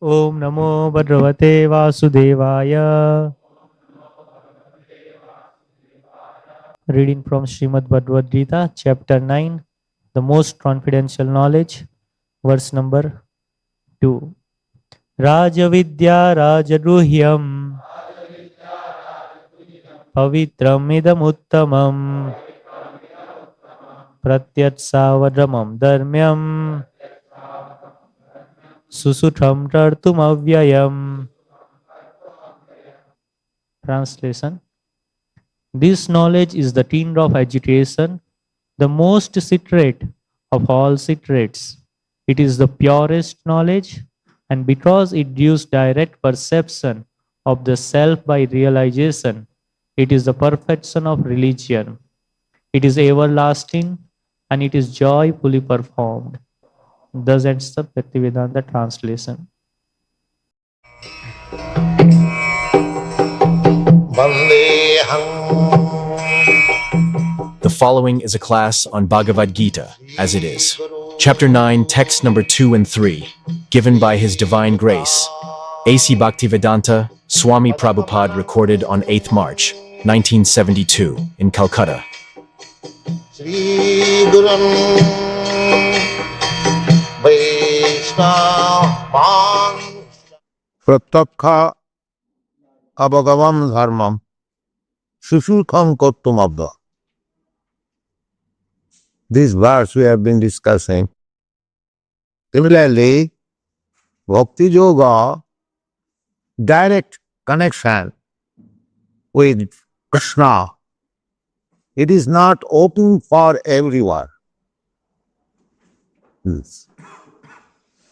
Om Namo Bhagavate Vasudevaya. Reading from Srimad Bhagavad-gita, chapter 9, the most confidential knowledge, verse number 2. Rajavidya Rajaruhyam Pavitram Idamuttamam Pratyatsavarramam Dharmyam Susutham Tartum Avyayam. Translation. This knowledge is the tinder of agitation, the most citrate of all citrates. It is the purest knowledge, and because it gives direct perception of the self by realization, it is the perfection of religion. It is everlasting, and it is joyfully performed. Thus ends the Bhaktivedanta translation. The following is a class on Bhagavad-gita, as it is. Chapter 9, text number 2 and 3, given by His Divine Grace, A.C. Bhaktivedanta, Swami Prabhupada, recorded on 8th March, 1972, in Calcutta. Pratyakha abhagavam dharmam susulkham kottum abda. This verse we have been discussing. Similarly, Bhakti Yoga, direct connection with Krishna, it is not open for everyone.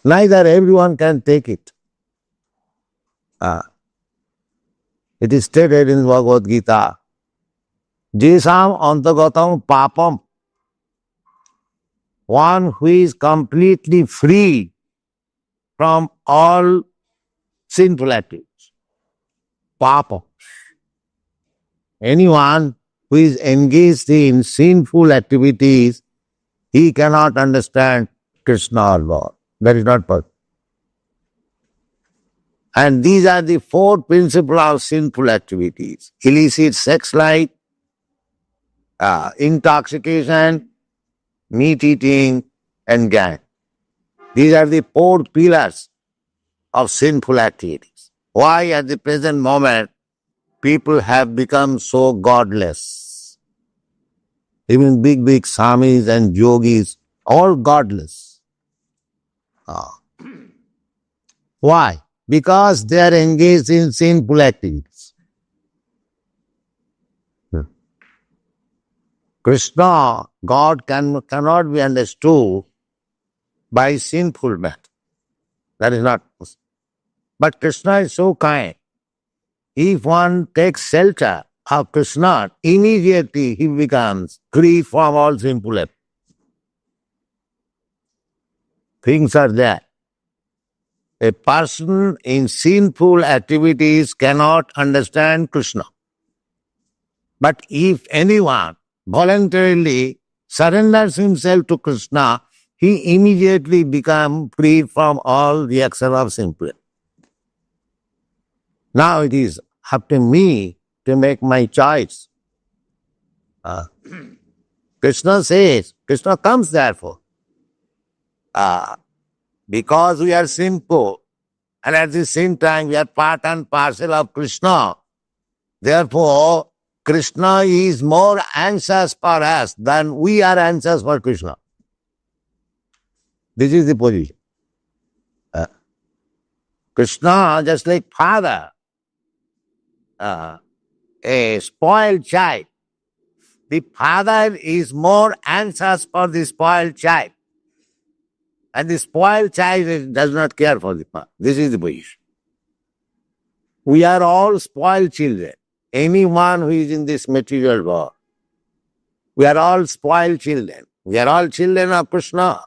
Neither everyone can take it. It is stated in Bhagavad-gita, Jesam antagatam papam, one who is completely free from all sinful activities. Papa. Anyone who is engaged in sinful activities, he cannot understand Krishna or Lord. That is not possible. And these are the four principles of sinful activities: illicit sex life, intoxication, meat eating, and gang. These are the four pillars of sinful activities. Why at the present moment people have become so godless? Even big Swamis and yogis, all godless. Why? Because they are engaged in sinful activities. Krishna, God cannot be understood by sinful method. That is not possible. But Krishna is so kind. If one takes shelter of Krishna, immediately he becomes free from all sinful activities. Things are there. A person in sinful activities cannot understand Krishna. But if anyone voluntarily surrenders himself to Krishna, he immediately becomes free from all reaction of sinful. Now it is up to me to make my choice. Krishna says, Krishna comes therefore. Because we are sinful, and at the same time we are part and parcel of Krishna. Therefore, Krishna is more anxious for us than we are anxious for Krishna. This is the position. Krishna, just like father, a spoiled child, the father is more anxious for the spoiled child. And the spoiled child does not care for the father. This is the position. We are all spoiled children. Anyone who is in this material world, we are all spoiled children. We are all children of Krishna.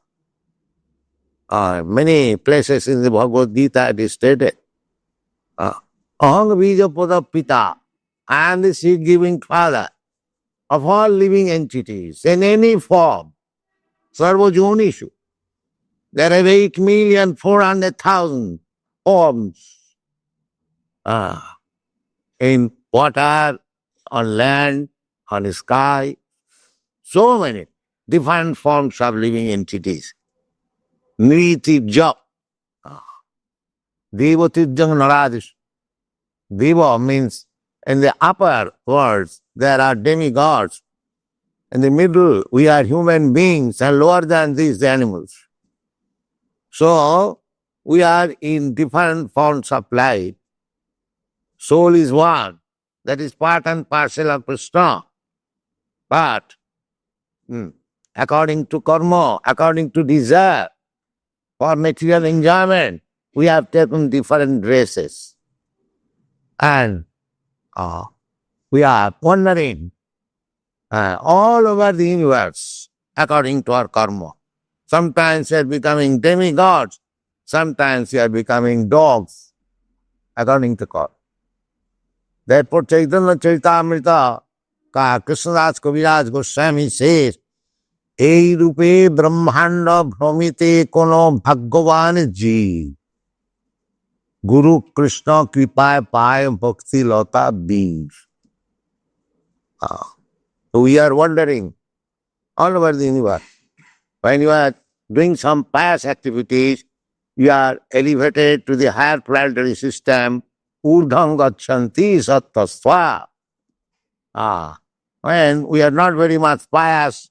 Many places in the Bhagavad-gita it is stated, Aham bija pada pita, I am the seed-giving father of all living entities in any form, sarva jonishu. There are 8,400,000 forms in water, on land, on the sky, so many different forms of living entities. Nritibja, Devatibjang Naradish. Deva means in the upper worlds there are demigods. In the middle we are human beings, and lower than these the animals. So we are in different forms of life. Soul is one, that is part and parcel of Krishna. But according to karma, according to desire, for material enjoyment, we have taken different dresses. And we are wandering all over the universe according to our karma. Sometimes we are becoming demigods, sometimes we are becoming dogs, according to karma. Therefore, Chaitanya Charitamrita ka Krishnadas Kaviraj Goswami says, Ei rupe brahmanda bhramite kono bhagavan ji. Guru Krishna kripaye paye bhakti lata bees. So we are wandering all over the universe. When you are doing some pious activities, you are elevated to the higher planetary system, urdham gachanti sattasva. When we are not very much pious,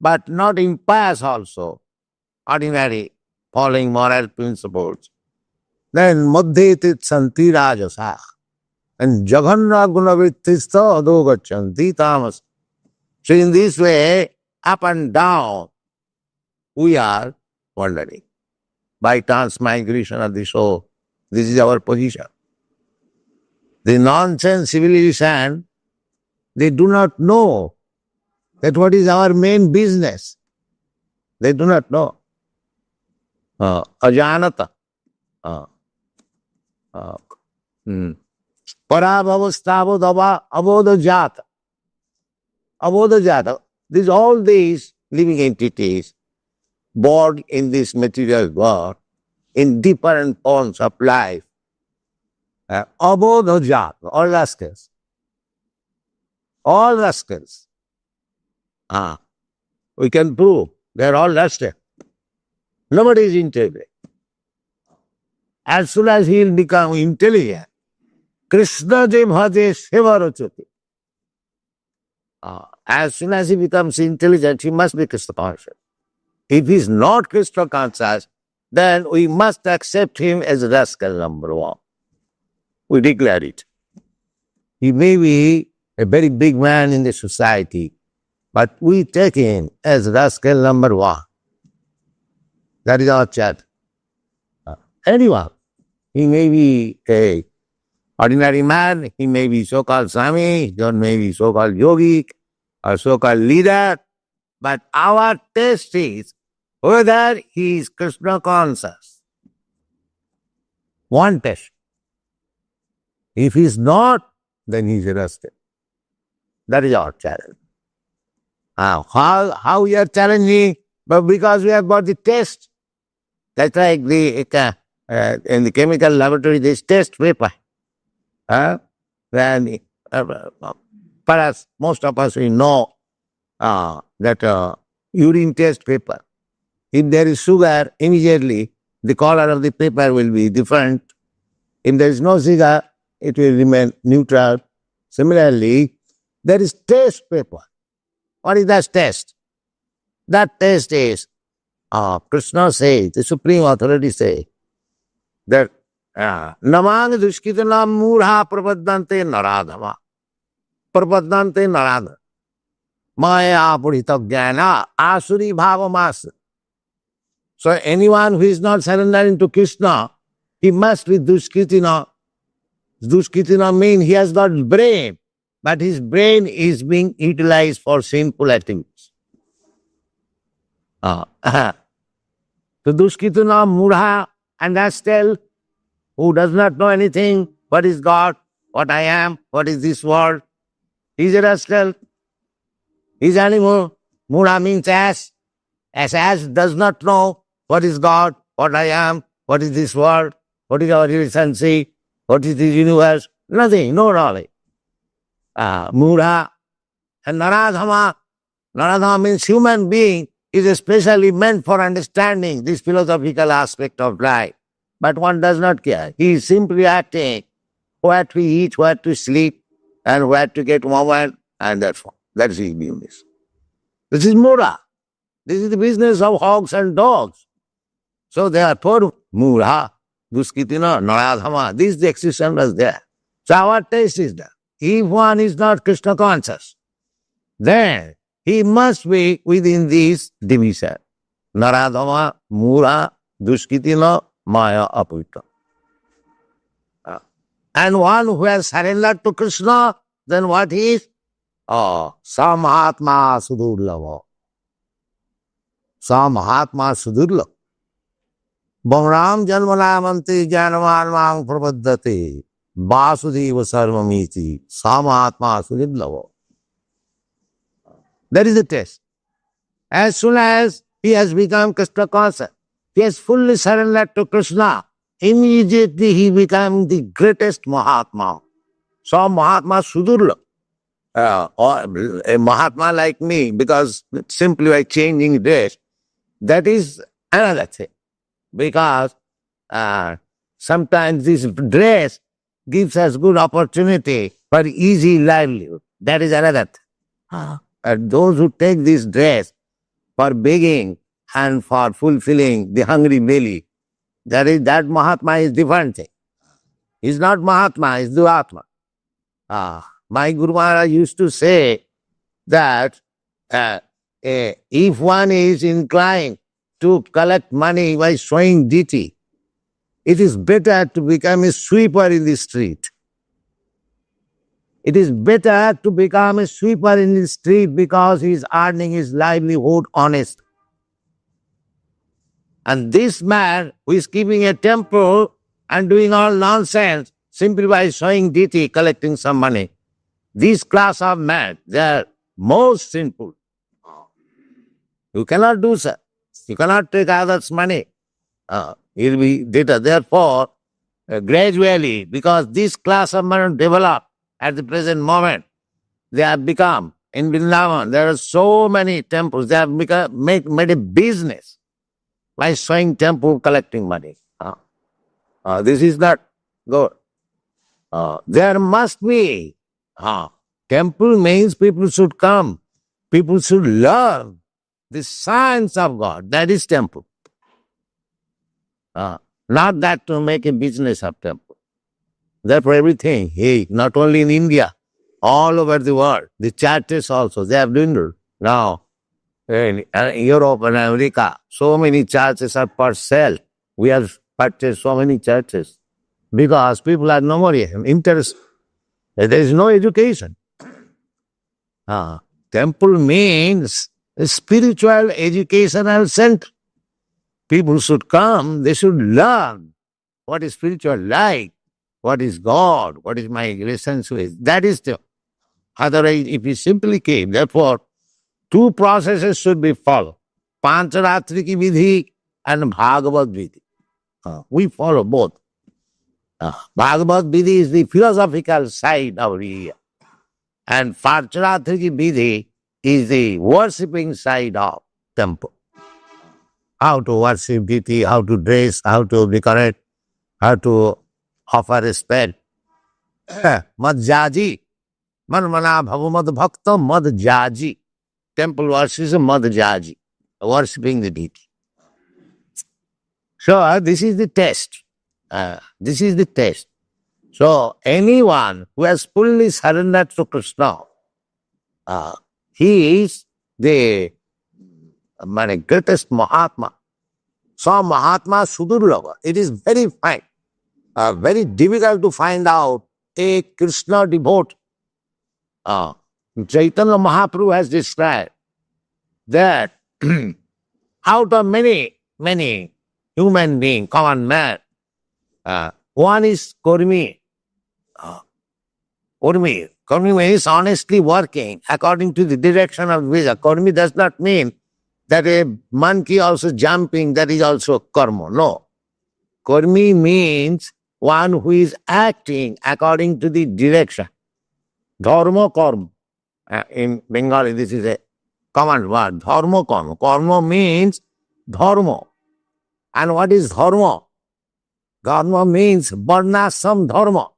but not impious also, ordinary, following moral principles, then madhyetit santi rajasa, and jaganna gunavrittista adogachanti tamas. So in this way, up and down, we are wandering by transmigration of the soul. This is our position. The nonsense civilization, they do not know that what is our main business. They do not know. Ajanata. Parabhavastavadava abodhajata. Abodhajata. All these living entities born in this material world in different forms of life. Abodhajata, all rascals. All rascals. We can prove they are all rascals. Nobody is intelligent. As soon as he will become intelligent, Krishna je bhaje seva rachati. As soon as he becomes intelligent, he must be Krishna conscious. If he is not Krishna conscious, then we must accept him as rascal number one. We declare it. He may be a very big man in the society, but we take him as rascal number one. That is our chat. Anyone. He may be a ordinary man, he may be so-called Swami, John may be so-called yogi, or so-called leader, but our test is whether he is Krishna conscious. One test. If he is not, then he is arrested. That is our challenge. How we are challenging? But because we have got the test. That's like in the chemical laboratory, there is test paper. Then perhaps most of us we know that urine test paper. If there is sugar, immediately the color of the paper will be different. If there is no sugar, it will remain neutral. Similarly, there is taste paper. What is that test? That test is, Krishna says, the Supreme Authority says, that namang dushkitanam murha prapadante naradhama. Prapadante naradha. Maya purita jnana asuri bhavamas. So anyone who is not surrendering to Krishna, he must be dushkitina. Dushkitina means he has got brain, but his brain is being utilized for sinful activities. So dushkitina murha, and that's still who does not know anything, what is God, what I am, what is this world. He's a rascal. He's animal. Mura means ass. As does not know what is God, what I am, what is this world, What is our relationship? What is this universe? Nothing, no knowledge. Mura and Naradhama. Naradhama means human being is especially meant for understanding this philosophical aspect of life. But one does not care. He is simply acting where to eat, where to sleep, and where to get woman, and that's all. That's his business. This is Mura. This is the business of hogs and dogs. So therefore, Mura, Duskitina, Naradhama, this the existence was there. So our taste is there. If one is not Krishna conscious, then he must be within this division. Naradhama, Mura, Duskitina, Maya, Apurita. And one who has surrendered to Krishna, then what he is? Samahatma Sudurlava. Samahatma Sudurlava. Bhamram Janmanamanti Janamanmam Prabhaddati Vasudeva Sarvamiti Samahatma Sudurlava. That is the test. As soon as he has become Krishna conscious, he has fully surrendered to Krishna, immediately he becomes the greatest Mahatma. So Mahatma Sudurla, or a Mahatma like me, because simply by changing dress, that is another thing. Because sometimes this dress gives us good opportunity for easy livelihood. That is another thing. And those who take this dress for begging and for fulfilling the hungry belly, that Mahatma is different thing. He's not Mahatma, he's Duatma. My Guru Maharaj used to say that if one is inclined to collect money by showing deity, it is better to become a sweeper in the street. It is better to become a sweeper in the street because he is earning his livelihood honest. And this man who is keeping a temple and doing all nonsense simply by showing deity, collecting some money, this class of men, they are most sinful. You cannot do so. You cannot take others' money. It will be data. Therefore, gradually, because this class of men develop at the present moment, they have become, in Vrindavan, there are so many temples, they have become, made a business by showing temple, collecting money. This is not good. There must be. Temple means people should come. People should learn the science of God. That is temple. Not that to make a business of temple. Therefore everything, not only in India, all over the world, the churches also, they have dwindled. Now, in Europe and America, so many churches are for sale. We have purchased so many churches because people are no more interested. There is no education. Temple means a spiritual educational center. People should come, they should learn what is spiritual like, what is God, what is my relationship with. That is the. Otherwise, if we simply came, therefore, two processes should be followed. Pancharatriki Vidhi and Bhagavad-gita. We follow both. Bhagavad-gita is the philosophical side of religion. And Pancharatriki Vidhi is the worshipping side of temple. How to worship deity, how to dress, how to decorate, how to offer respect. Madhyaji. Manmana bhavamad bhakta madhyaji. Temple worship is madhyaji, worshipping the deity. So this is the test. This is the test. So anyone who has fully surrendered to Krishna, he is the greatest Mahatma. So Mahatma Sudurlava. It is very fine, very difficult to find out a Krishna devotee. Chaitanya Mahaprabhu has described that out of many human beings, common man, one is Kurmi. Kurmi means honestly working according to the direction of Vija. Kurmi does not mean that a monkey also jumping, that is also karma. No. Karmi means one who is acting according to the direction. Dharma karma. In Bengali, this is a common word. Dharma karma. Karma means dharma. And what is dharma? Dharma means varnashram dharma.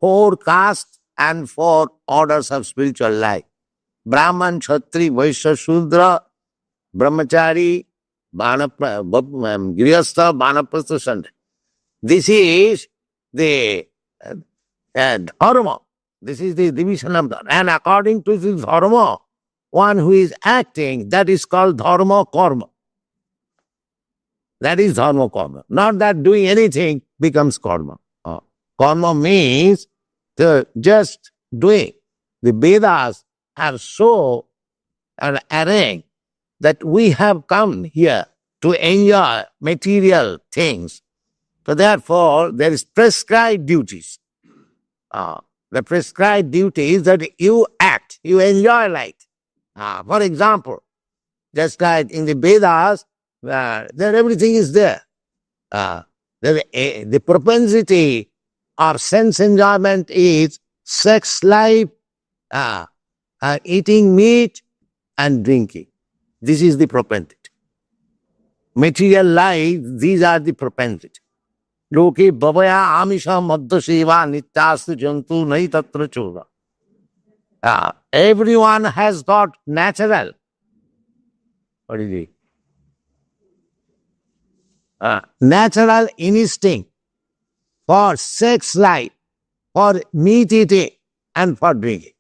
4 castes and 4 orders of spiritual life. Brahman, Kshatri, Vaishya, Shudra, Brahmachari, Grihastha, Vanaprastha, Sandhya. This is the dharma. This is the division of dharma. And according to this dharma, one who is acting, that is called dharma karma. That is dharma karma. Not that doing anything becomes karma. Karma means just doing. The Vedas have so arranged that we have come here to enjoy material things. So therefore, there is prescribed duties. The prescribed duty is that you act, you enjoy life. For example, just like in the Vedas, there everything is there. The propensity of sense enjoyment is sex life, eating meat and drinking. This is the propensity. Material life, these are the propensity. Loki babaya amisha madhya seva nityastu jantu nahi tatra choda. Everyone has got natural. What is it? Natural instinct for sex life, for meat eating, and for drinking.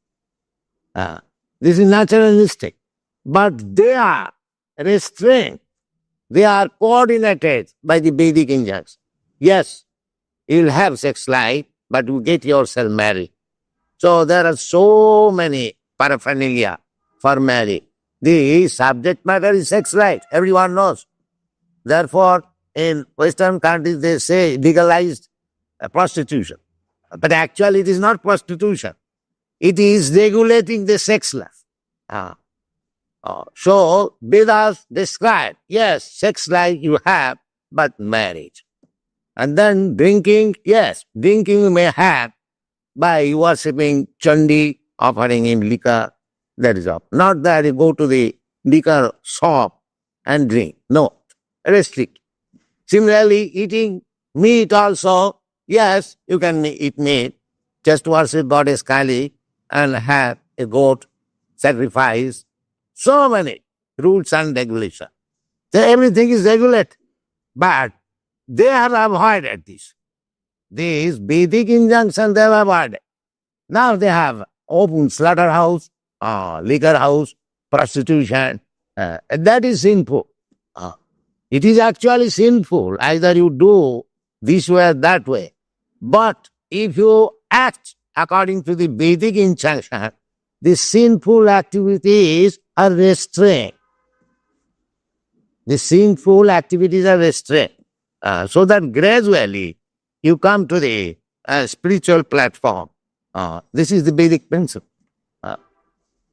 This is natural instinct. But they are restrained. They are coordinated by the Vedic injunctions. Yes, you'll have sex life, but you get yourself married. So there are so many paraphernalia for marriage. The subject matter is sex life. Everyone knows. Therefore, in Western countries, they say legalized prostitution. But actually, it is not prostitution. It is regulating the sex life. So, Vedas describe, yes, sex life you have, but marriage. And then drinking, yes, drinking you may have by worshipping Chandi, offering him liquor. That is all. Not that you go to the liquor shop and drink. No, restrict. Similarly, eating meat also, yes, you can eat meat. Just worship Goddess Kali and have a goat sacrifice. So many rules and regulations. So everything is regulated. But they have avoided this. These Vedic injunctions they have avoided. Now they have open slaughterhouse, liquor house, prostitution. That is sinful. It is actually sinful. Either you do this way or that way. But if you act according to the Vedic injunction, the sinful activities are restrained. The sinful activities are restrained. So that gradually you come to the spiritual platform. This is the Vedic principle.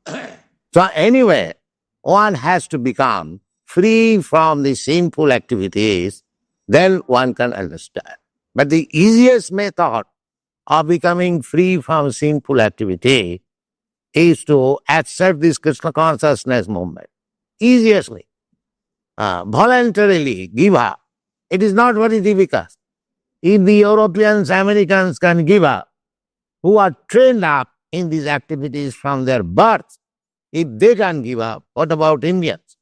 So anyway, one has to become free from the sinful activities, then one can understand. But the easiest method of becoming free from sinful activity is to accept this Krishna consciousness movement. Easily. Voluntarily give up. It is not very difficult. If the Europeans, Americans can give up, who are trained up in these activities from their birth, if they can give up, what about Indians?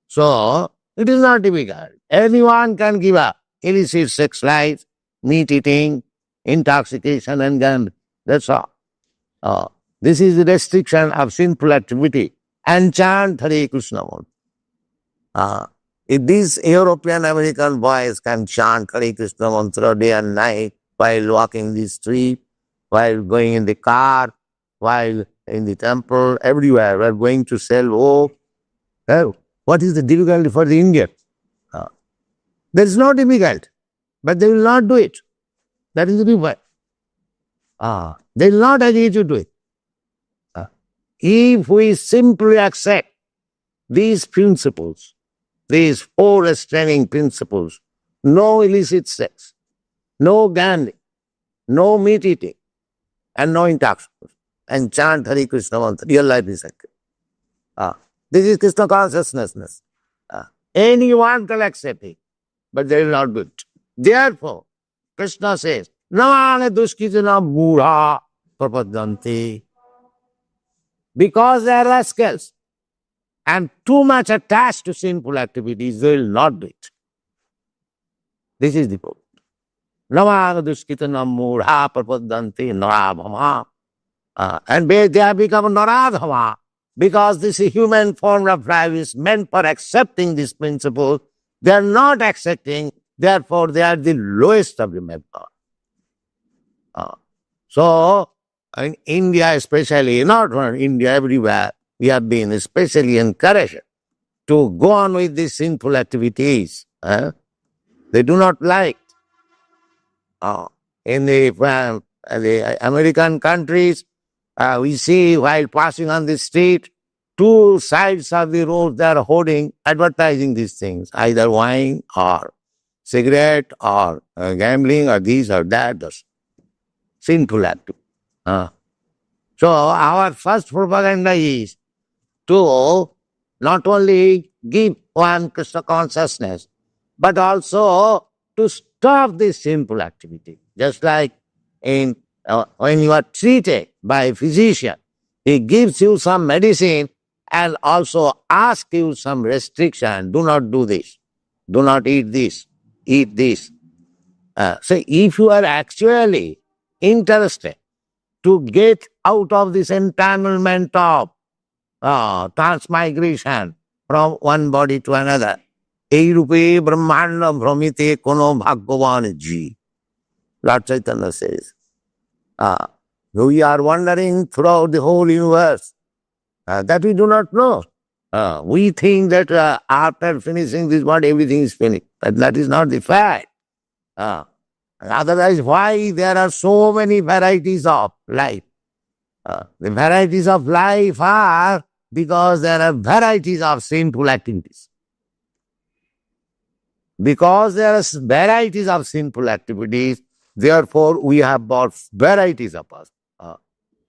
So, it is not difficult. Anyone can give up. Illicit sex life, meat eating, intoxication and gambling. That's all. This is the restriction of sinful activity. And chant Hare Krishna. If these European American boys can chant Hare Krishna mantra day and night while walking the street, while going in the car, while in the temple, everywhere, while going to sell what is the difficulty for the Indian? There is no difficult, but they will not do it. That is the difficulty. They will not agree to do it. If we simply accept these principles, these 4 restraining principles no illicit sex, no gambling, no meat eating, and no intoxication. And chant Hare Krishna mantra. Your life is secure. This is Krishna consciousness. Anyone can accept it, but they will not do it. Therefore, Krishna says, Namane dushkitina mura prapadanti. Because they are rascals and too much attached to sinful activities, they will not do it. This is the point. Namane dushkitina mura prapadanti narabhama. And they have become naradhama because this human form of life is meant for accepting this principle. They are not accepting, therefore they are the lowest of the members. So, in India especially, not only India, everywhere, we have been especially encouraged to go on with these sinful activities. They do not like. In the American countries, we see while passing on the street, two sides of the road they are holding, advertising these things, either wine or cigarette or gambling or this or that, or sinful activity. So our first propaganda is to not only give one Krishna consciousness, but also to stop this sinful activity. Just like when you are treated by a physician, he gives you some medicine and also asks you some restriction. Do not do this. Do not eat this. Eat this. So if you are actually interested to get out of this entanglement of transmigration from one body to another, ei rupe brahmanda brahmite kono bhagavan ji. Lord Chaitanya says, we are wandering throughout the whole universe that we do not know. We think that after finishing this body, everything is finished. But that is not the fact. Otherwise, why there are so many varieties of life? The varieties of life are because there are varieties of sinful activities. Because there are varieties of sinful activities, therefore we have got varieties of us.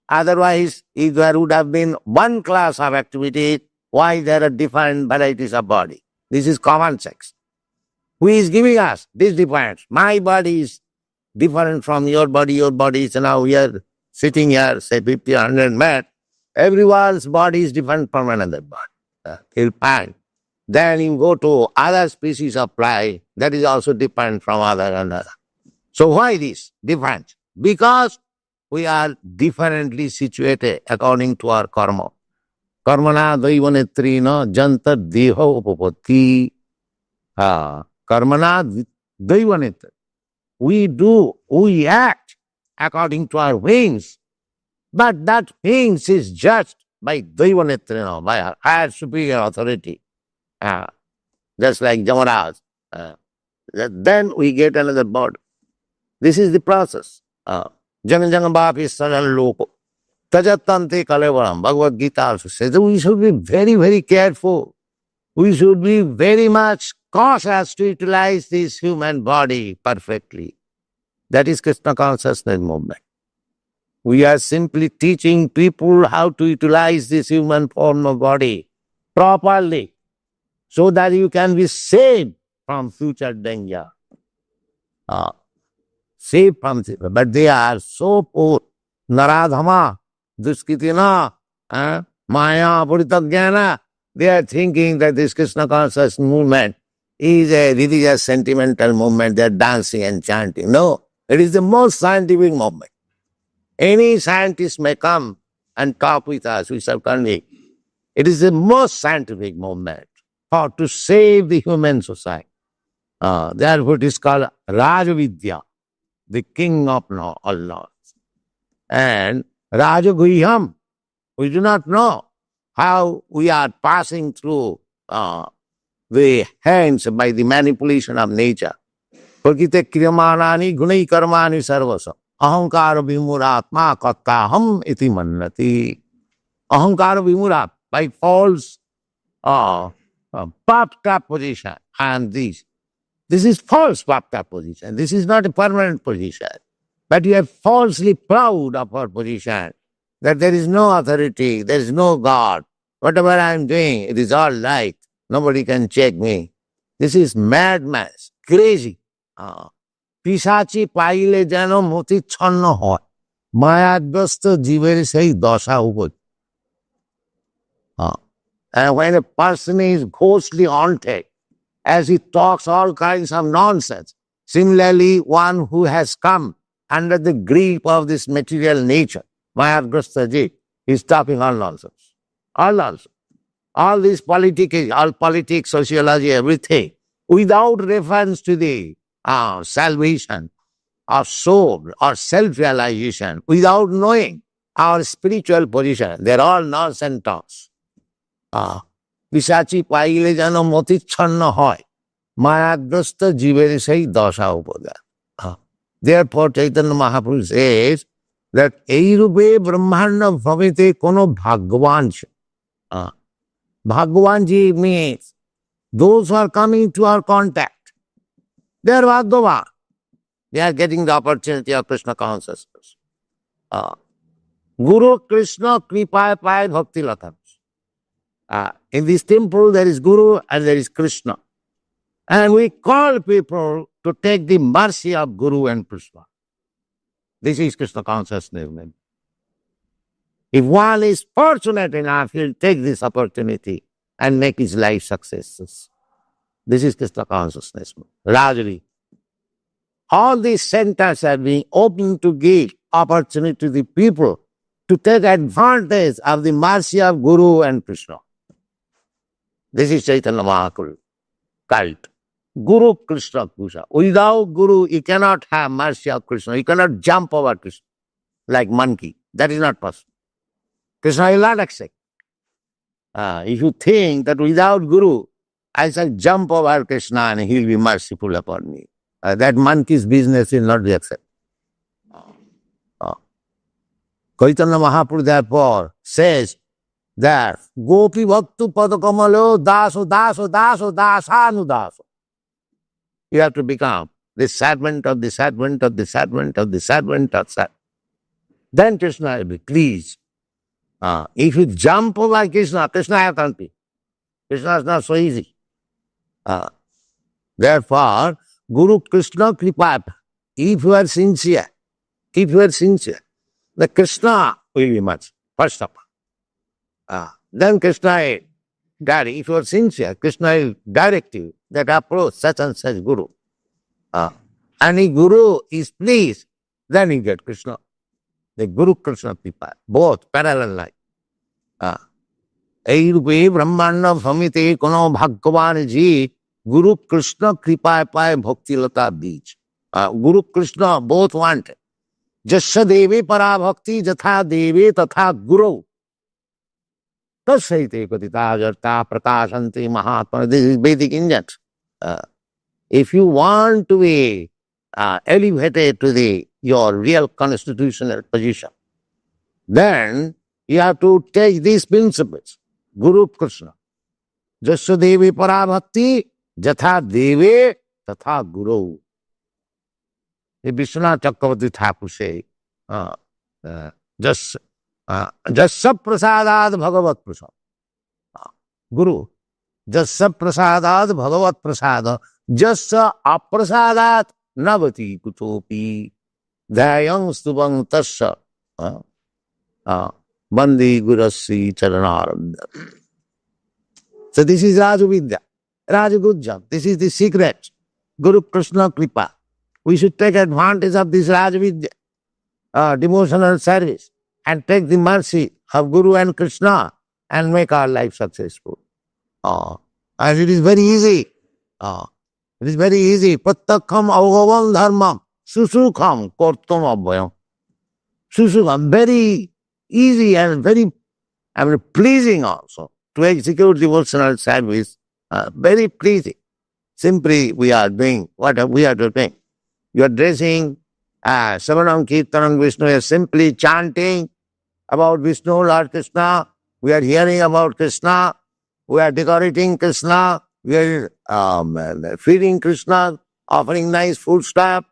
Otherwise, if there would have been one class of activities, why there are different varieties of body? This is common sense. Who is giving us? This depends. My body is different from your body is now we are sitting here, say 50, 100 men. Everyone's body is different from another body. He'll find. Then you go to other species of fly, that is also different from another. So why this difference? Because we are differently situated according to our karma. Karmana daivanetrina janta deha upapatti. Karmana daivanetra. We act according to our wings, but that wings is judged by daivanetrina, by our higher superior authority. Just like Jamaraj. Then we get another body. This is the process. Jana Bapi Saran Loko. Tajatante Kalevaram. Bhagavad-gita also says that we should be very, very careful. We should be very much cautious to utilize this human body perfectly. That is Krishna consciousness movement. We are simply teaching people how to utilize this human form of body properly so that you can be saved from future danger. Saved from, but they are so poor. Naradhama, duskitina, maya, puritagyana. They are thinking that this Krishna conscious movement is a religious sentimental movement. They are dancing and chanting. No, it is the most scientific movement. Any scientist may come and talk with us, we certainly. It is the most scientific movement for to save the human society. Therefore it is called Rajavidya, the king of all laws. And Rajaguhyam, we do not know how we are passing through the hands by the manipulation of nature. Prakite kriyamanani gunai karmani sarvasa. Ahankara vimuratma kattaham iti mannati. Ahankara vimurat, by false puffed up position and this. This is false bhakta position. This is not a permanent position. But you are falsely proud of our position, that there is no authority, there is no God. Whatever I am doing, it is all right. Nobody can check me. This is madness, crazy. পিশাচি পাইলে যেন মতিচ্ছন্ন হয়, মায়াগ্রস্ত জীবের সেই দশা উপজ. And when a person is ghostly haunted, as he talks all kinds of nonsense, similarly, one who has come under the grip of this material nature, mayagrasta jeev, is talking all nonsense. All nonsense. All this politics, sociology, everything, without reference to the salvation or soul or self-realization, without knowing our spiritual position. They're all nonsense talks. পিশাচি পাইলে যেন মতিচ্ছন্ন হয়, মায়াগ্রস্ত জীবের সেই দশা উপদান. Therefore, Chaitanya Mahaprabhu says that এই রূপে ব্রহ্মাণ্ড ভবেতে কোনো ভাগ্যবান. Bhagwanji means those who are coming to our contact. They are Bhagavan. They are getting the opportunity of Krishna consciousness. Guru Krishna Kripaya Paya Bhakti Latam. In this temple there is Guru and there is Krishna. And we call people to take the mercy of Guru and Krishna. This is Krishna consciousness. If one is fortunate enough, he'll take this opportunity and make his life successes. This is Krishna consciousness. Rajari. All these centers are being opened to give opportunity to the people to take advantage of the mercy of Guru and Krishna. This is Chaitanya Mahaprabhu cult. Guru Krishna Kusha. Without Guru, you cannot have mercy of Krishna. You cannot jump over Krishna like monkey. That is not possible. Krishna will not accept. If you think that without Guru, I shall jump over Krishna and he will be merciful upon me, that monkey's business will not be accepted. Chaitanya Mahaprabhu therefore says that Gopi Bhaktu Padakamalo Daso Daso Daso Dasanu Daso. You have to become the servant of the servant of the servant of the servant of servant. Then Krishna will be pleased. If you jump over Krishna, Krishna has to be. Krishna is not so easy. Therefore, Guru Krishna Kripa, if you are sincere, the Krishna will be much, first of all. Then Krishna will direct. If you are sincere, Krishna will direct you that approach such and such Guru. And if Guru is pleased, then you get Krishna. The Guru Krishna Kripa, both parallel life. এই রূপে ব্রহ্মাণ্ড ভমিতে কোন ভাগ্যবান জি গুরু কৃষ্ণ কৃপায় পায় ভক্তিলতা বীজ. গুরু Krishna both want. যস্য দেবে পরা ভক্তি যথা দেবে তথা গুরু তস্যৈতে কথিতা জর্তা প্রকাশন্তি Mahatma. This is Vedic Indian. If you want to be elevated to your real constitutional position, then you have to take these principles. Guru Krishna. Jasya Devi Parabhakti, Jatha Devi, Tatha Guru. The Vishwanath Chakravarti Thakur say, Jasya Prasadad Bhagavat Prasad. Guru. Jasya Prasadad Bhagavat Prasada. Jasya Aprasadat Navati Kutopi. Dhyayam Stubang Tasya. Bandi Gurasri Charanaranda. So this is Rajavidya, Rajagujjam. This is the secret. Guru Krishna Kripa. We should take advantage of this Rajavidya, devotional service, and take the mercy of Guru and Krishna and make our life successful. And it is very easy. It is very easy. Prattakham avgavam dharmam susukham kortum abhayam. Susukham, very easy and very pleasing also to execute devotional service. Very pleasing. Simply we are doing what we are doing. You are dressing Savanam Kirtanam Vishnu, you are simply chanting about Vishnu, Lord Krishna. We are hearing about Krishna. We are decorating Krishna. We are feeding Krishna, offering nice food stuff,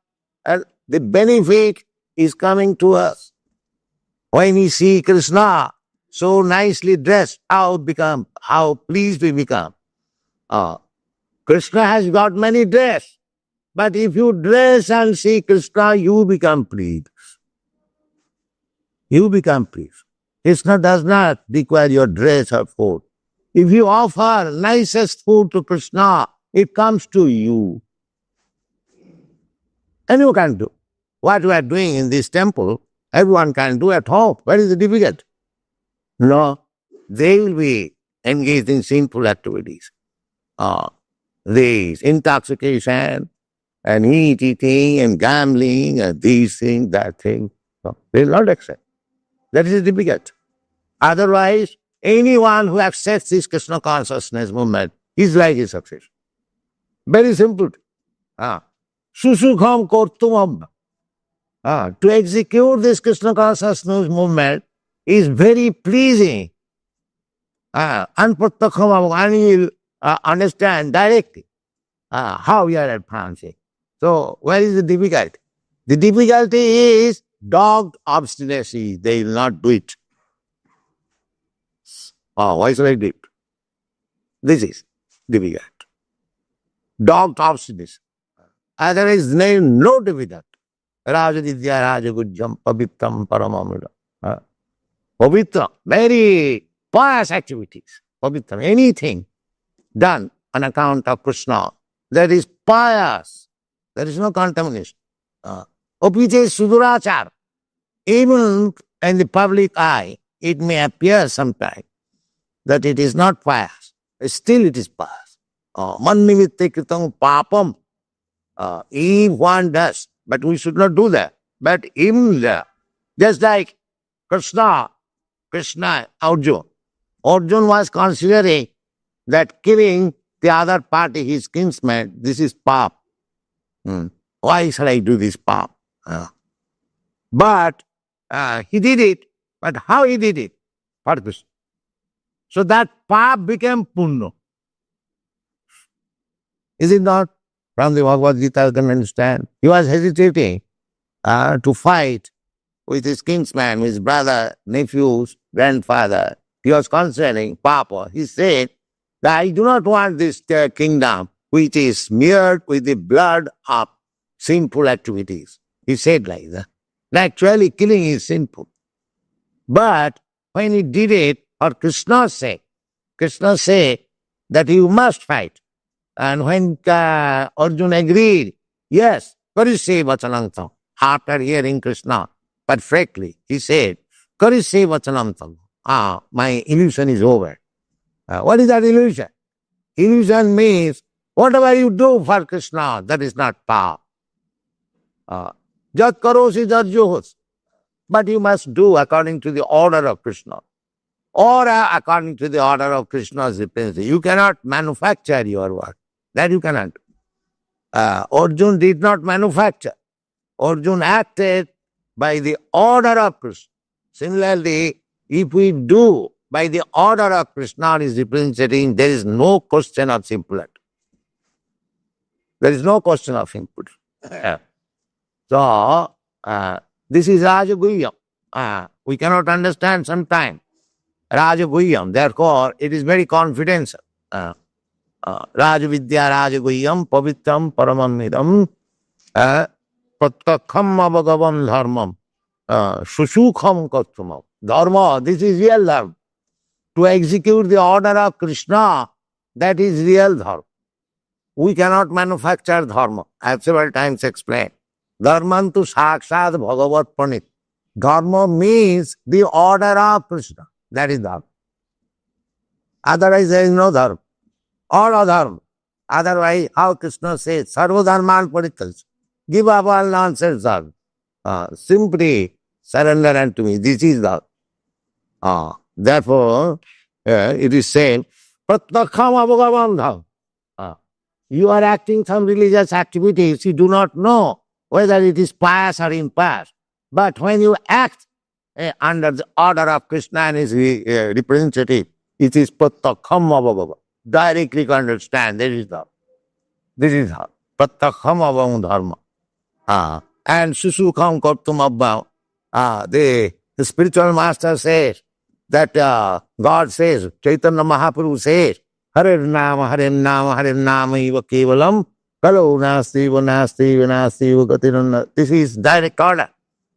and the benefit is coming to us. When we see Krishna so nicely dressed, how pleased we become. Krishna has got many dress, but if you dress and see Krishna, you become pleased. You become pleased. Krishna does not require your dress or food. If you offer nicest food to Krishna, it comes to you. And you can do. What we are doing in this temple, everyone can do at home. What is the difficult? No, they will be engaged in sinful activities. This intoxication and eating and gambling and these things, that thing. No, they will not accept. That is difficult. Otherwise, anyone who accepts this Krishna consciousness movement, his life is success. Very simple. Susukham kortumam. To execute this Krishna consciousness movement is very pleasing. Anprattakham, one will understand directly how we are advancing. So, where is the difficulty? The difficulty is dogged obstinacy. They will not do it. Why should I do it? This is difficult. Dogged obstinacy. Otherwise, there is no difficulty. Rajavidya Rajagujjam Pavitram Paramamrita. Pavitra, very pious activities. Pavitra, anything done on account of Krishna, that is pious. There is no contamination. Opite Sudurachar. Even in the public eye, it may appear sometimes that it is not pious. Still it is pious. Mannivitte kritam papam. If one does, but we should not do that. But even there, just like Krishna, Arjuna. Arjuna was considering that killing the other party, his kinsman, this is pap. Why shall I do this pap? But he did it. But how he did it? For Krishna. So that pap became punna. Is it not? From the Bhagavad-gita you can understand. He was hesitating to fight with his kinsman, his brother, nephews, grandfather. He was concerning Papa. He said that I do not want this kingdom which is smeared with the blood of sinful activities. He said like that. Actually, killing is sinful. But when he did it for Krishna's sake, Krishna said that you must fight. And when Arjuna agreed, yes, Karishe Vachanantam, after hearing Krishna perfectly, he said, Karishe Vachanantam, my illusion is over. What is that illusion? Illusion means whatever you do for Krishna, that is not power. Jat karosi jat johos. But you must do according to the order of Krishna. Or according to the order of Krishna's representative. You cannot manufacture your work. That you cannot do. Arjuna did not manufacture. Arjuna acted by the order of Krishna. Similarly, if we do by the order of Krishna is representing, there is no question of simplicity. There is no question of simplicity. So, this is Rajaguhyam. We cannot understand sometimes. Rajaguhyam. Therefore, it is very confidential. Rajavidya Rajaguhyam Pavitram Paramamidam Prattakham Abhagavam Dharmam Susukham Kattumam. Dharma, this is real dharma. To execute the order of Krishna, that is real dharma. We cannot manufacture dharma. I have several times explained. Dharmantu sakshat bhagavat panit. Dharma means the order of Krishna. That is dharma. Otherwise, there is no dharma. All are dharma. Otherwise, how Krishna says, Sarva dharman parityaj. Give up all nonsense dharma. Simply surrender unto me. This is dharma. Therefore, it is said, Prattakham abhagavam dharma. You are acting some religious activities, you do not know whether it is pious or impious. But when you act under the order of Krishna and his representative, it is Prattakham abhagavam. directly understand. This is how. Pratyakham avam dharma. And susukham kartum abhav. The spiritual master says that God says, Chaitanya Mahaprabhu says, Hare Nama, Hare Nama, Hare Nama, Iva Kevalam, Kalo Nasti, Vanasti, Vanasti, Vagatirana. This is direct order.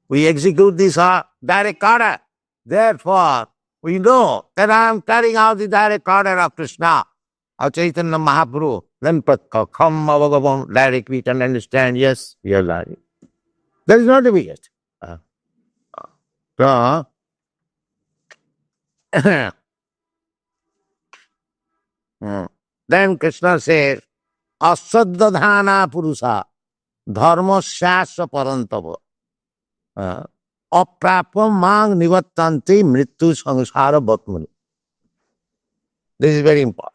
We execute this direct order. Therefore, we know that I am carrying out the direct order of Krishna, of Chaitanya Mahaprabhu. Then Pratyakham avagavam, direct we can understand, yes, we are lying. That is not the biggest. So, then Krishna says, Asaddadhana Purusa, Dharma Shasya Parantava, Aprapam Mang Nivattanti Mrittu Sangsara Bhatmani. This is very important.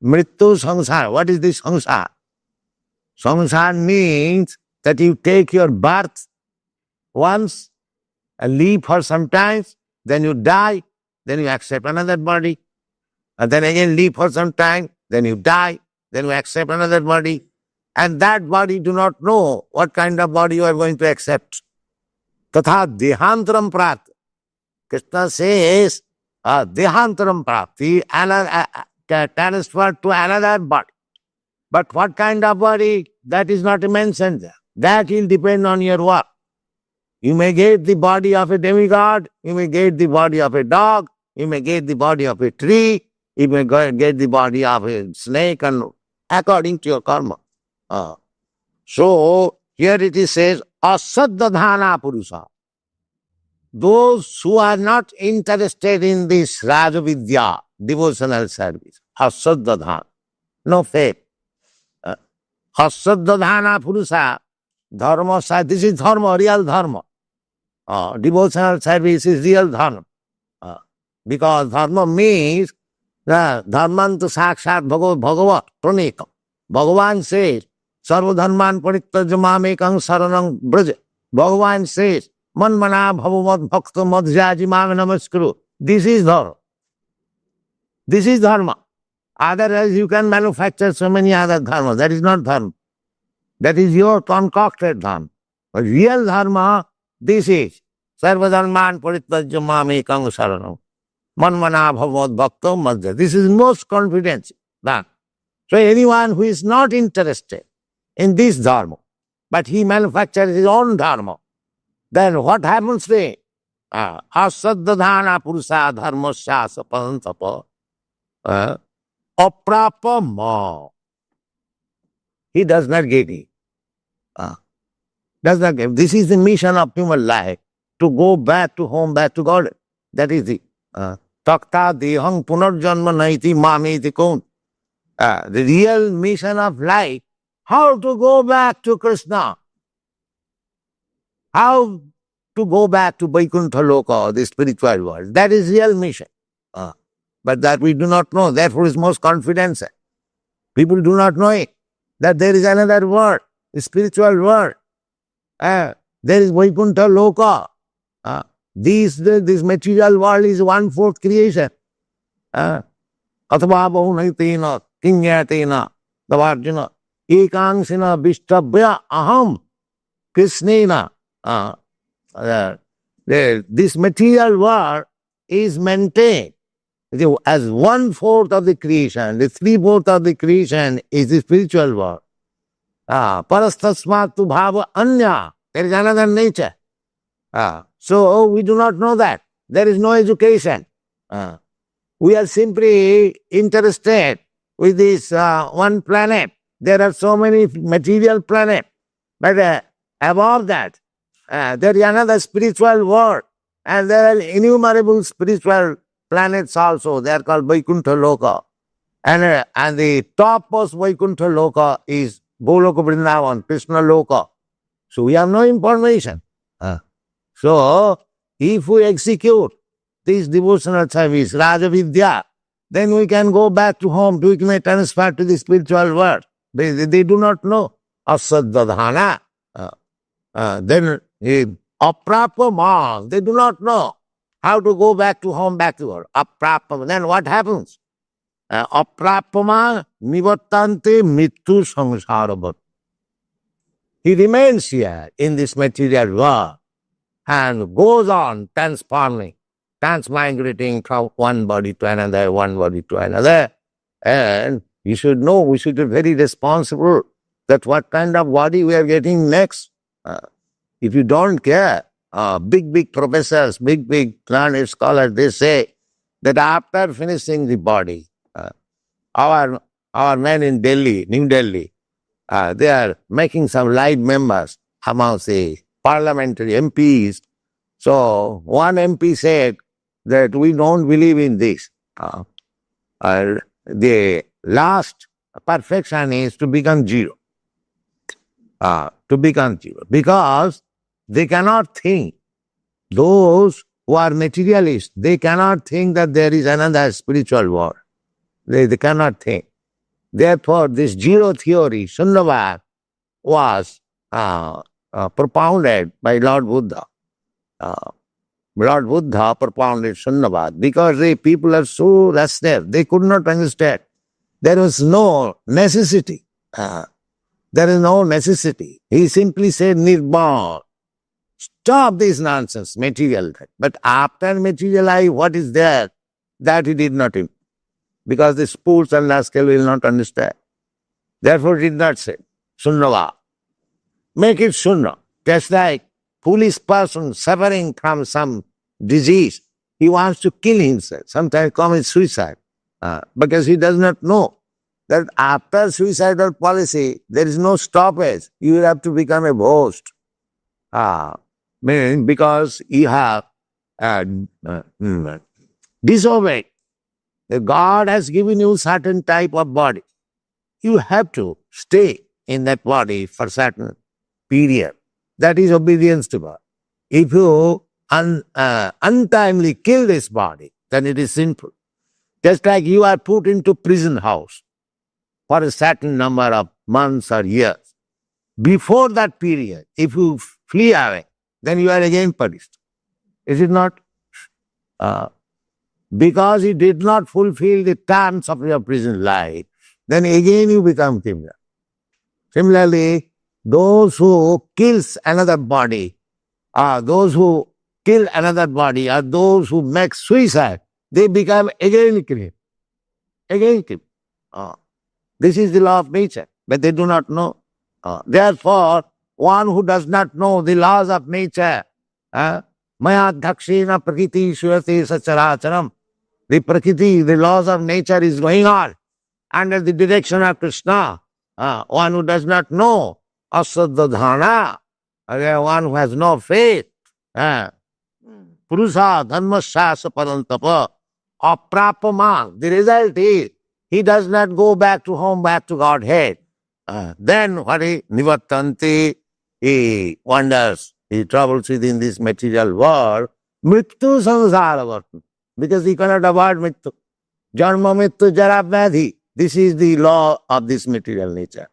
Mrittu Sangsara. What is this Sangsara? Sangsara means that you take your birth once and live for some time, then you die, then you accept another body, and then again live for some time, then you die, then you accept another body, and that body do not know what kind of body you are going to accept. Tatha dehantaram prat. Krishna says, dehantaram prapti, transfer to another body. But what kind of body? That is not mentioned there. That will depend on your work. You may get the body of a demigod, you may get the body of a dog, you may get the body of a tree, you may get the body of a snake, and according to your karma. So, here it is says, asaddadhana purusa. Those who are not interested in this Rajavidya, devotional service, asaddadhana, no faith. Asaddadhana purusa, dharma, this is dharma, real dharma. Devotional service is real dharma. Because dharma means dharmantu sakshat bhagavat pranekam. Bhagavan says, sarva dharman parityajya mamekam saranam braja. Bhagavan says, man mana bhavavat bhakta madhyaji mam namaskuru. This is dharma. This is dharma. Otherwise you can manufacture so many other dharma. That is not dharma. That is your concocted dharma. But real dharma, this is sarva dharman parityajya mamekam saranam. Manmana bhavad bhakta madhya. This is most confidence. So anyone who is not interested in this dharma, but he manufactures his own dharma, then what happens to him? Asaddadhana purusa dharma shasa parantapa aprapa ma. He does not get it. Does not get it. This is the mission of human life, to go back to home, back to God. That is it. Takta dehang punarjanma naiti mameti kon. The real mission of life, how to go back to Krishna. How to go back to Vaikuntha Loka, the spiritual world. That is real mission. But that we do not know. Therefore is most confidence. People do not know it. That there is another world, the spiritual world. There is Vaikuntha Loka. This material world is 1/4 creation. Atva bahunaitina kinyatena davarjuna ekangsina vishtabhya aham krishnena. This material world is maintained as 1/4 of the creation. The 3/4 of the creation is the spiritual world. Parastasmatu bhava anya. There is another nature. So we do not know that. There is no education. We are simply interested with this one planet. There are so many material planets. But above that, there is another spiritual world. And there are innumerable spiritual planets also. They are called Vaikuntha Loka. And the topmost Vaikuntha Loka is Goloka Vrindavan, Krishna Loka. So we have no information. So, if we execute this devotional service, Rajavidya, then we can go back to home, we can transfer to the spiritual world. They do not know. Asaddadhana. Then, aprapama. They do not know how to go back to home, back to world. Aprapama. Then what happens? Aprapama nivattante mittu samsaravat. He remains here in this material world and goes on transforming, transmigrating from one body to another, one body to another. And you should know, we should be very responsible that what kind of body we are getting next. If you don't care, big professors, big learned scholars, they say that after finishing the body, our men in Delhi, New Delhi, they are making some light members amongst the parliamentary MPs. So one MP said that we don't believe in this. The last perfection is to become zero. To become zero. Because they cannot think, those who are materialists, they cannot think that there is another spiritual world. They cannot think. Therefore, this zero theory, Shunyavad, was propounded by Lord Buddha. Lord Buddha propounded Shunyavad because the people are so restless, they could not understand. There was no necessity. There is no necessity. He simply said, Nirbal. Stop this nonsense, material. But after material life, what is there? That he did not, because the fools and rascal will not understand. Therefore, he did not say, Shunyavad. Make it Shunya. Just like foolish person suffering from some disease, he wants to kill himself, sometimes commit suicide, because he does not know that after suicidal policy, there is no stoppage. You will have to become a ghost. Meaning because you have disobeyed. God has given you certain type of body. You have to stay in that body for certain period. That is obedience to God. If you untimely kill this body, then it is sinful. Just like you are put into prison house for a certain number of months or years. Before that period, if you flee away, then you are again punished. Is it not? Because you did not fulfill the terms of your prison life, then again you become criminal. Similarly, those who kills another body, those who kill another body, or those who make suicide, they become again criminal. Again criminal. This is the law of nature, but they do not know. Therefore, one who does not know the laws of nature, maya dhakshena prakriti shuyate sacharacharam, the prakriti, the laws of nature is going on under the direction of Krishna. One who does not know, asaddhana, one who has no faith, purusha dharmasya parantapa, aprapama. The result is, he does not go back to home, back to Godhead. Then what he nivattanti, he wanders, he travels within this material world, mrittu samsara, because he cannot avoid mrittu. Janma mrittu jara vyadhi. This is the law of this material nature.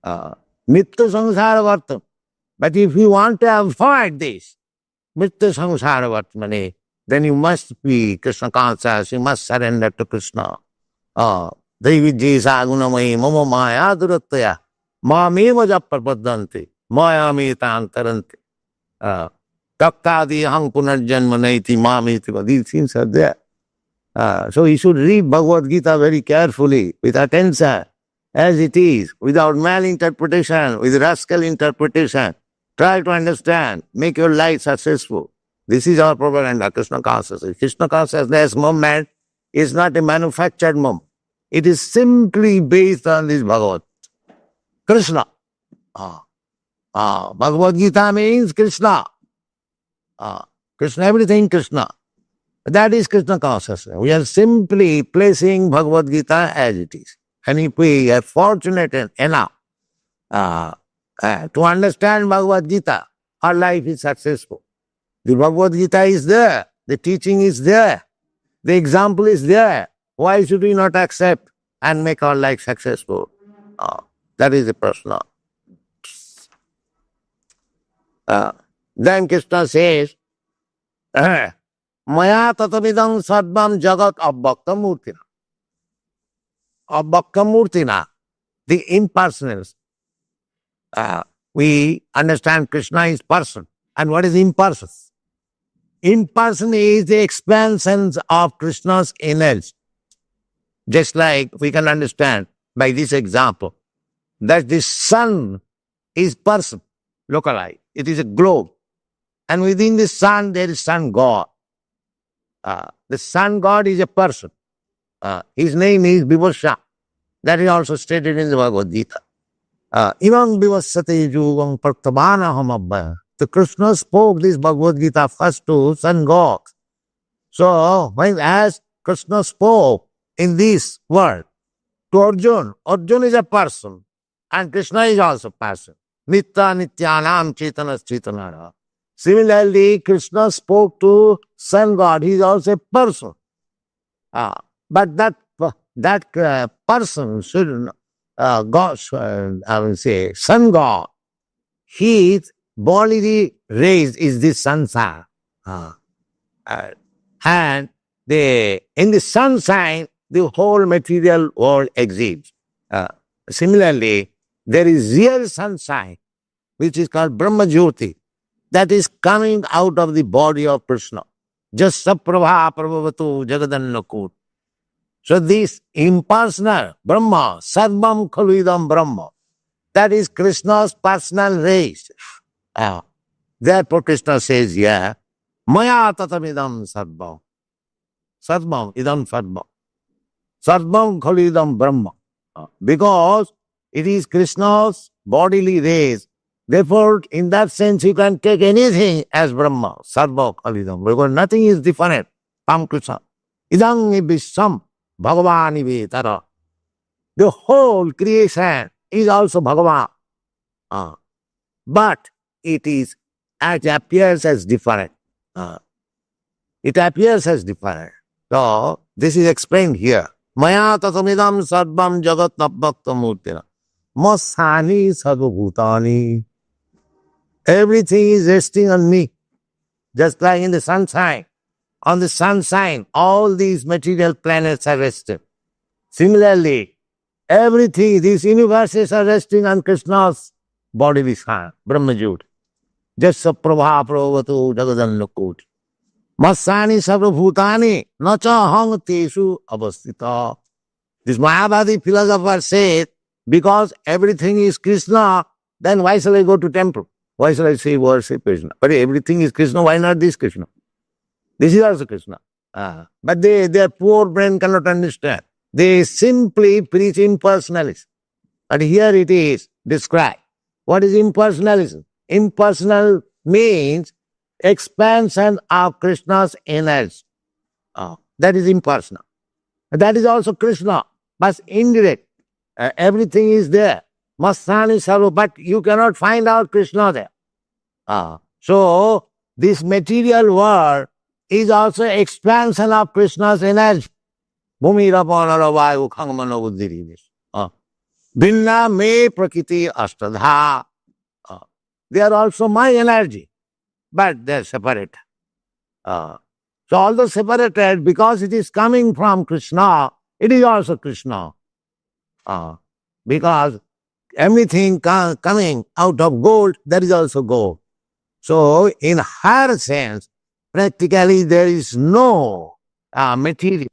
Mrittu samsara vartam. But if you want to avoid this, mrittu samsara vartamane, then you must be Krishna conscious, you must surrender to Krishna. Daivijjesa gunamai mama maya durattaya mameva jappapaddanti mayametaantaranti taktadi aham punarjanma naiti mameti. These things are there. So you should read Bhagavad-gita very carefully, with attention, as it is, without malinterpretation, with rascal interpretation. Try to understand, make your life successful. This is our propaganda, Krishna consciousness. Krishna consciousness movement is not a manufactured movement. It is simply based on this Bhagavad. Krishna. Bhagavad-gita means Krishna. Krishna, everything Krishna. That is Krishna consciousness. We are simply placing Bhagavad-gita as it is. And if we are fortunate enough to understand Bhagavad-gita, our life is successful. The Bhagavad-gita is there. The teaching is there. The example is there. Why should we not accept and make our life successful? That is the Prashna. Then Krishna says, Maya tatamidam sarvam jagat abhakta murtina. of Bhaktamurtina, the impersonals. We understand Krishna is person. And what is impersonal? Impersonal is the expansion of Krishna's energy. Just like we can understand by this example that the sun is person, localized. It is a globe. And within the sun, there is sun God. The sun God is a person. His name is Vivasha. That is also stated in the Bhagavad-gita. Imam Vivasate Yugam Partabana Hamabba. The Krishna spoke this Bhagavad-gita first to sun God. So, when as Krishna spoke in this world to Arjuna, Arjuna is a person and Krishna is also a person. Nitya Nityanam Chaitana Chaitanara. Similarly, Krishna spoke to sun God. He is also a person. But that person should God, I will say, sun God, his bodily rays is the sunshine. And in the sunshine, the whole material world exists. Similarly, there is real sunshine, which is called Brahma Jyoti, that is coming out of the body of Krishna. Just saprabha prabhavatu jagadannakut. So this impersonal Brahma, sarvam khalvidam Brahma, that is Krishna's personal race. Therefore Krishna says, yeah, maya tatamidam sarvam. Sarvam idam sarvam. Sarvam khalvidam Brahma. Because it is Krishna's bodily race. Therefore, in that sense, you can take anything as Brahma, sarva khalvidam, because nothing is different from Krishna. Idam ibisam. Bhagavan Tara. The whole creation is also Bhagavan. But it appears as different. It appears as different. So, this is explained here. Maya tatamidam sarvam jagat nabhaktamurtina. Masani sarvabhutani. Everything is resting on me. Just like in the sunshine. On the sunshine, all these material planets are resting. Similarly, everything, these universes are resting on Krishna's bodily sun, Brahmajut. Just saprabha pravatu jagadannakut. Masani sarvabhutani nacha hang tesu avastita. This Mayavadi philosopher said, because everything is Krishna, then why shall I go to temple? Why shall I say worship Krishna? But everything is Krishna, why not this Krishna? This is also Krishna. But their poor brain cannot understand. They simply preach impersonalism. But here it is described. What is impersonalism? Impersonal means expansion of Krishna's energy. That is impersonal. That is also Krishna, but indirect. Everything is there. Masani Sarva, but you cannot find out Krishna there. So, this material world is also expansion of Krishna's energy. Bhumirapanara vayu khangmana buddhiri. Binna me prakriti ashtadha. They are also my energy, but they are separate. So although separated, because it is coming from Krishna, it is also Krishna. Because everything coming out of gold, that is also gold. So in higher sense, practically there is no material